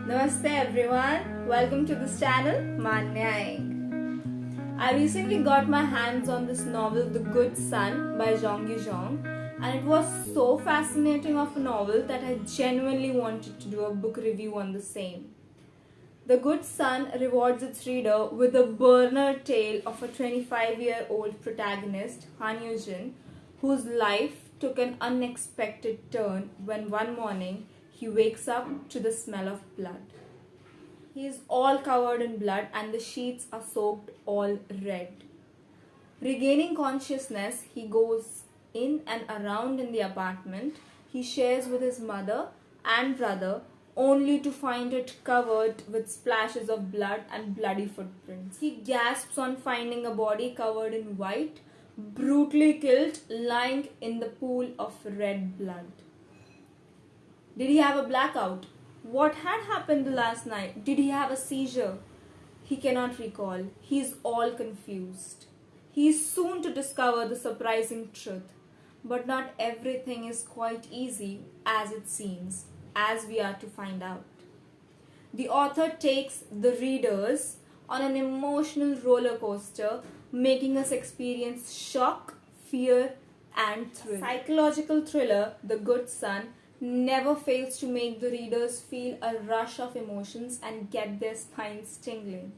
Namaste everyone, welcome to this channel, Manya. I recently got my hands on this novel, The Good Son by Jeong Yu, and it was so fascinating of a novel that I genuinely wanted to do a book review on the same. The Good Son rewards its reader with a burner tale of a 25-year-old protagonist, Han Yoo-jin, whose life took an unexpected turn when one morning he wakes up to the smell of blood. He is all covered in blood and the sheets are soaked all red. Regaining consciousness, he goes in and around in the apartment he shares with his mother and brother, only to find it covered with splashes of blood and bloody footprints. He gasps on finding a body covered in white, brutally killed, lying in the pool of red blood. Did he have a blackout? What had happened last night? Did he have a seizure? He cannot recall. He is all confused. He is soon to discover the surprising truth. But not everything is quite easy as it seems, as we are to find out. The author takes the readers on an emotional roller coaster, making us experience shock, fear, and thrill. Psychological thriller, The Good Son, never fails to make the readers feel a rush of emotions and get their spines tingling.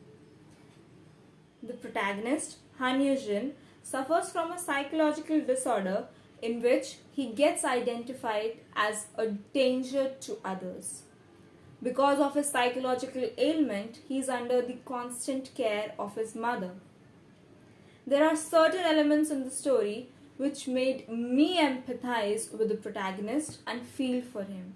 The protagonist, Han Yoo-jin, suffers from a psychological disorder in which he gets identified as a danger to others. Because of his psychological ailment, he is under the constant care of his mother. There are certain elements in the story which made me empathize with the protagonist and feel for him.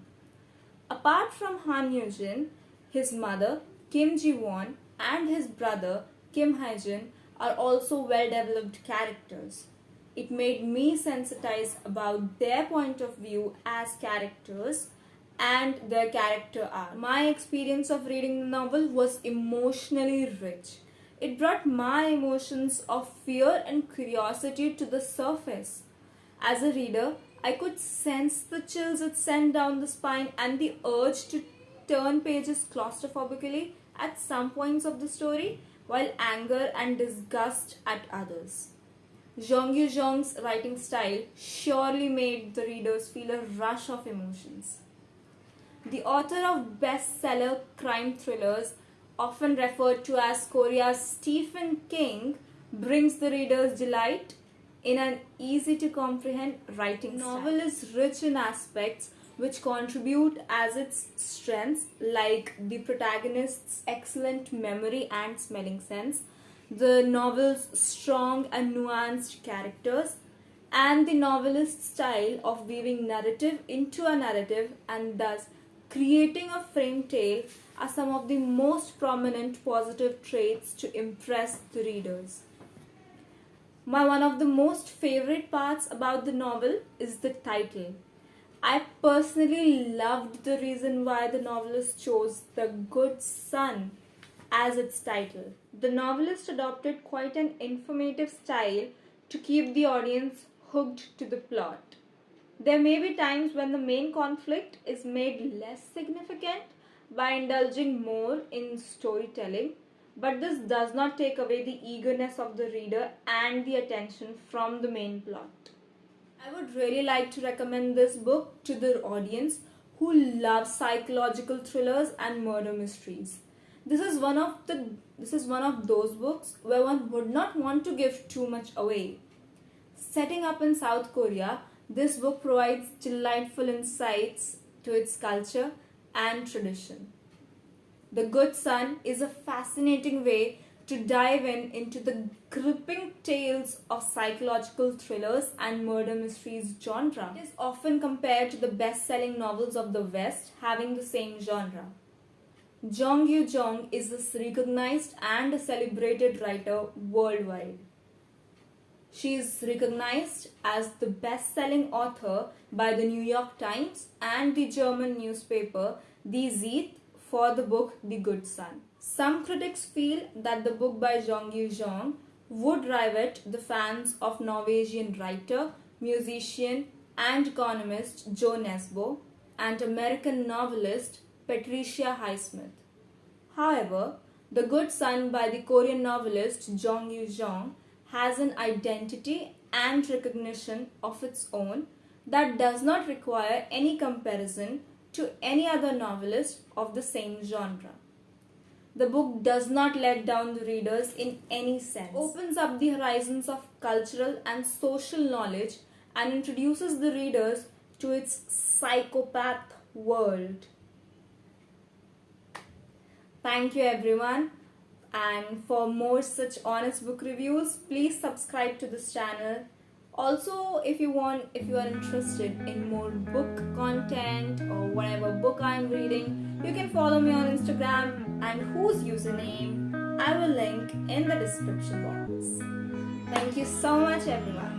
Apart from Han Yoo-jin, his mother, Kim Ji-won, and his brother, Kim Hae-jin, are also well-developed characters. It made me sensitize about their point of view as characters and their character arc. My experience of reading the novel was emotionally rich. It brought my emotions of fear and curiosity to the surface. As a reader, I could sense the chills it sent down the spine and the urge to turn pages claustrophobically at some points of the story, while anger and disgust at others. Jeong Yu-jung's writing style surely made the readers feel a rush of emotions. The author of bestseller crime thrillers, often referred to as Korea's Stephen King, brings the reader's delight in an easy-to-comprehend writing style. The novel is rich in aspects which contribute as its strengths, like the protagonist's excellent memory and smelling sense, the novel's strong and nuanced characters, and the novelist's style of weaving narrative into a narrative and thus creating a framed tale are some of the most prominent positive traits to impress the readers. One of the most favorite parts about the novel is the title. I personally loved the reason why the novelist chose The Good Son as its title. The novelist adopted quite an informative style to keep the audience hooked to the plot. There may be times when the main conflict is made less significant by indulging more in storytelling, but this does not take away the eagerness of the reader and the attention from the main plot. I would really like to recommend this book to the audience who love psychological thrillers and murder mysteries. This is one of those books where one would not want to give too much away. Setting up in South Korea, this book provides delightful insights to its culture and tradition. The Good Son is a fascinating way to dive into the gripping tales of psychological thrillers and murder mysteries genre. It is often compared to the best-selling novels of the West having the same genre. Jeong Yu is a recognized and a celebrated writer worldwide. She is recognized as the best-selling author by the New York Times and the German newspaper Die Zeit for the book The Good Son. Some critics feel that the book by Jeong Yu would rival the fans of Norwegian writer, musician and economist Jo Nesbø and American novelist Patricia Highsmith. However, The Good Son by the Korean novelist Jeong Yu has an identity and recognition of its own that does not require any comparison to any other novelist of the same genre. The book does not let down the readers in any sense, opens up the horizons of cultural and social knowledge, and introduces the readers to its psychopath world. Thank you everyone, and for more such honest book reviews, please subscribe to this channel. Also, if you are interested in more book content or whatever book I am reading, you can follow me on Instagram, and whose username I will link in the description box. Thank you so much everyone.